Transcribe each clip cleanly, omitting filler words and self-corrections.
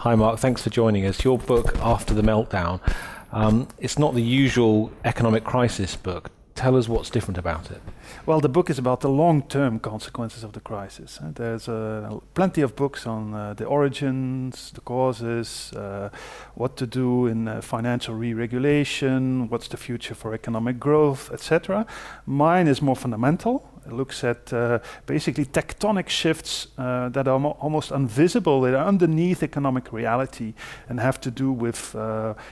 Hi Mark, thanks for joining us. Your book, After the Meltdown, it's not the usual economic crisis book. Tell us what's different about it. Well, the book is about the long-term consequences of the crisis. There's plenty of books on the origins, the causes, what to do in financial re-regulation, what's the future for economic growth, etc. Mine is more fundamental. It looks at basically tectonic shifts that are almost invisible. They are underneath economic reality and have to do with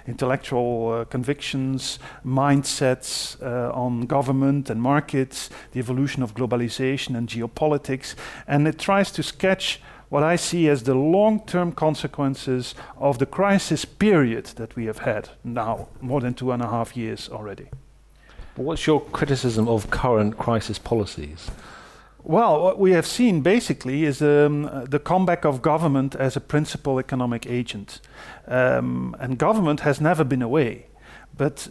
intellectual convictions, mindsets on government and markets, the evolution of globalization and geopolitics. And it tries to sketch what I see as the long-term consequences of the crisis period that we have had now, more than 2.5 years already. What's your criticism of current crisis policies? Well, what we have seen basically is the comeback of government as a principal economic agent. And government has never been away. But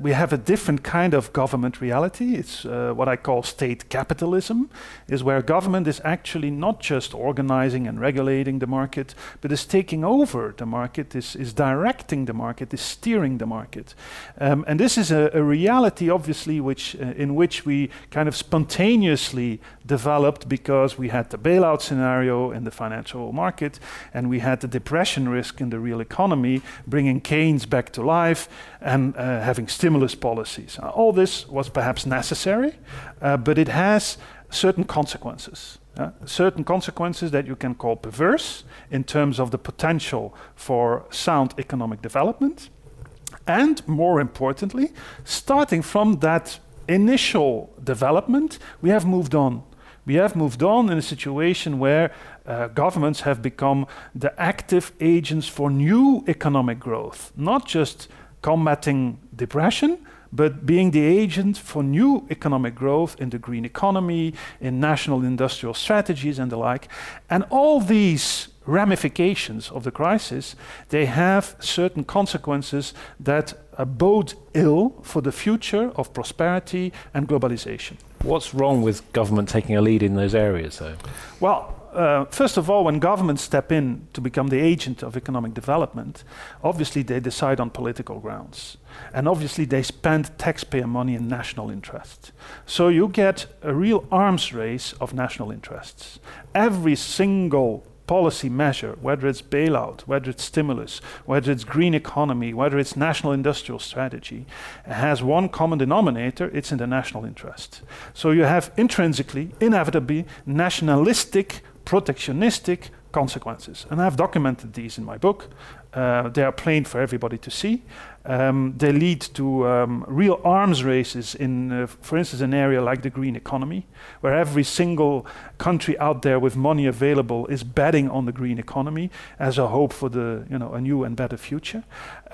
we have a different kind of government reality. It's what I call state capitalism, is where government is actually not just organizing and regulating the market, but is taking over the market, is directing the market, is steering the market. And this is a reality, obviously, in which we kind of spontaneously developed because we had the bailout scenario in the financial market, and we had the depression risk in the real economy, bringing Keynes back to life, and having stimulus policies. All this was perhaps necessary, but it has certain consequences. Certain consequences that you can call perverse in terms of the potential for sound economic development. And more importantly, starting from that initial development, we have moved on. We have moved on in a situation where governments have become the active agents for new economic growth, not just combating depression, but being the agent for new economic growth in the green economy, in national industrial strategies and the like. And all these ramifications of the crisis, they have certain consequences that bode ill for the future of prosperity and globalization. What's wrong with government taking a lead in those areas, though? Well, first of all, when governments step in to become the agent of economic development, obviously they decide on political grounds. And obviously they spend taxpayer money in national interests. So you get a real arms race of national interests. Every single policy measure, whether it's bailout, whether it's stimulus, whether it's green economy, whether it's national industrial strategy, has one common denominator: it's in the national interest. So you have intrinsically, inevitably, nationalistic, protectionistic consequences. And I've documented these in my book. They are plain for everybody to see. They lead to real arms races in, for instance, an area like the green economy, where every single country out there with money available is betting on the green economy as a hope for a new and better future.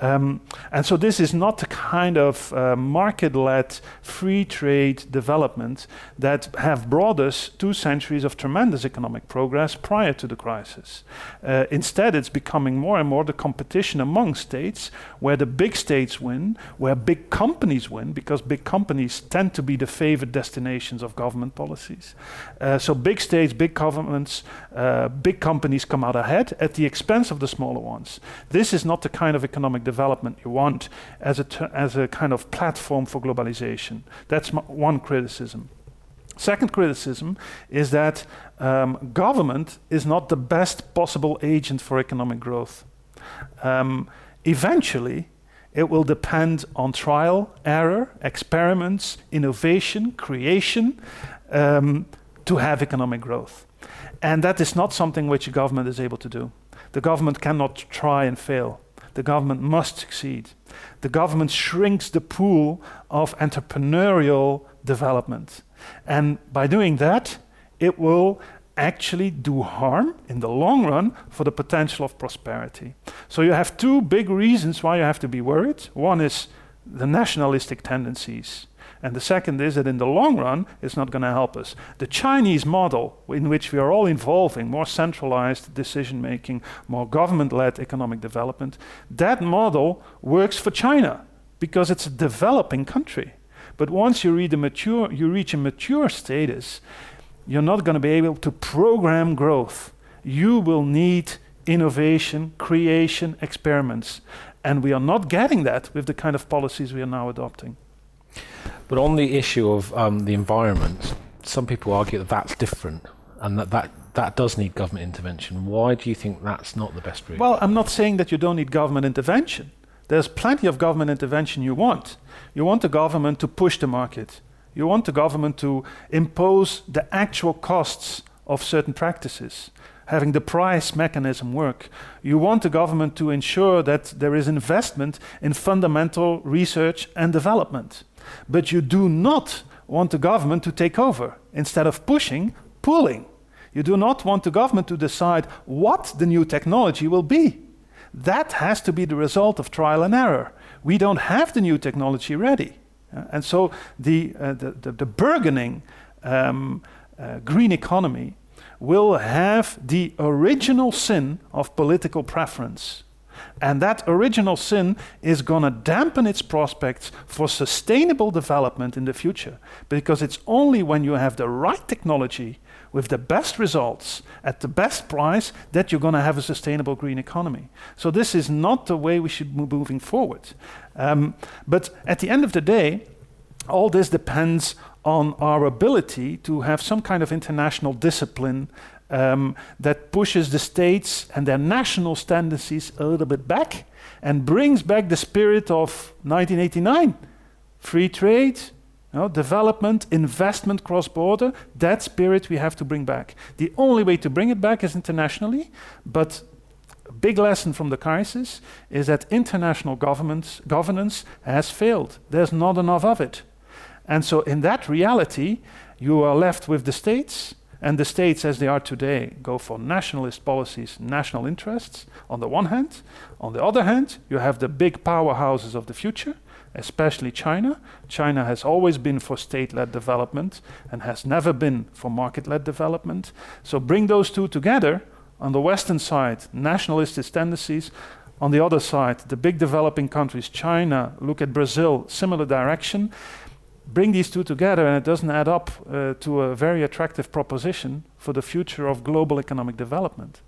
And so this is not the kind of market-led free trade development that have brought us 2 centuries of tremendous economic progress prior to the crisis. Instead, it's becoming more and more the competition among states, where the big states win, where big companies win, because big companies tend to be the favored destinations of government policies. So big states, big governments, big companies come out ahead at the expense of the smaller ones. This is not the kind of economic development you want as a kind of platform for globalization. That's one criticism. Second criticism is that government is not the best possible agent for economic growth. Eventually, it will depend on trial, error, experiments, innovation, creation to have economic growth. And that is not something which a government is able to do. The government cannot try and fail. The government must succeed. The government shrinks the pool of entrepreneurial development. And by doing that, it will actually do harm in the long run for the potential of prosperity. So you have 2 big reasons why you have to be worried. One is the nationalistic tendencies. And the second is that in the long run, it's not going to help us. The Chinese model, in which we are all involving more centralized decision-making, more government-led economic development, that model works for China because it's a developing country. But once you reach a mature status, you're not going to be able to program growth. You will need innovation, creation, experiments. And we are not getting that with the kind of policies we are now adopting. But on the issue of the environment, some people argue that that's different and that does need government intervention. Why do you think that's not the best route? Well, I'm not saying that you don't need government intervention. There's plenty of government intervention you want. You want the government to push the market. You want the government to impose the actual costs of certain practices, having the price mechanism work. You want the government to ensure that there is investment in fundamental research and development. But you do not want the government to take over. Instead of pushing, pulling. You do not want the government to decide what the new technology will be. That has to be the result of trial and error. We don't have the new technology ready. And so the burgeoning green economy will have the original sin of political preference. And that original sin is going to dampen its prospects for sustainable development in the future. Because it's only when you have the right technology with the best results at the best price that you're going to have a sustainable green economy. So this is not the way we should be moving forward. But at the end of the day, all this depends on our ability to have some kind of international discipline that pushes the states and their national tendencies a little bit back and brings back the spirit of 1989. Free trade, development, investment cross-border, that spirit we have to bring back. The only way to bring it back is internationally, but a big lesson from the crisis is that international governance has failed. There's not enough of it. And so in that reality, you are left with the states, and the states as they are today go for nationalist policies, national interests on the one hand. On the other hand, you have the big powerhouses of the future, especially China. China has always been for state-led development and has never been for market-led development. So bring those two together. On the Western side, nationalist tendencies. On the other side, the big developing countries, China, look at Brazil, similar direction. Bring these two together and it doesn't add up to a very attractive proposition for the future of global economic development.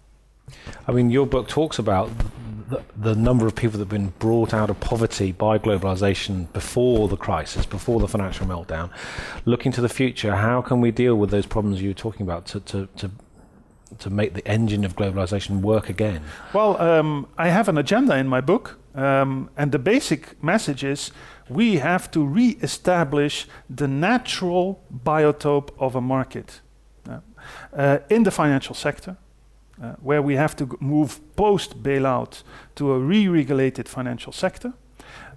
I mean, your book talks about the number of people that have been brought out of poverty by globalization before the crisis, before the financial meltdown. Looking to the future, how can we deal with those problems you were talking about to make the engine of globalization work again? Well, I have an agenda in my book, and the basic message is we have to re-establish the natural biotope of a market in the financial sector, where we have to move post-bailout to a re-regulated financial sector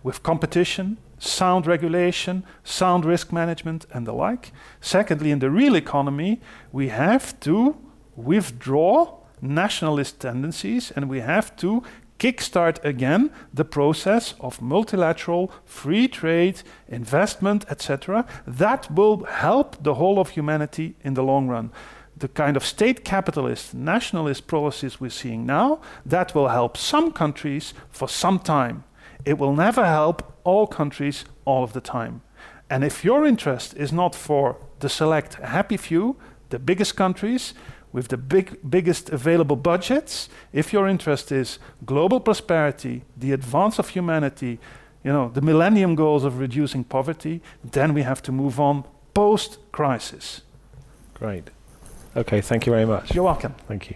with competition, sound regulation, sound risk management, and the like. Secondly, in the real economy, we have to withdraw nationalist tendencies and we have to kickstart again the process of multilateral free trade, investment, etc. That will help the whole of humanity in the long run. The kind of state capitalist, nationalist policies we're seeing now, that will help some countries for some time. It will never help all countries all of the time. And if your interest is not for the select happy few, the biggest countries, with the biggest available budgets, if your interest is global prosperity, the advance of humanity, the millennium goals of reducing poverty, then we have to move on post-crisis. Great. Okay, thank you very much. You're welcome. Thank you.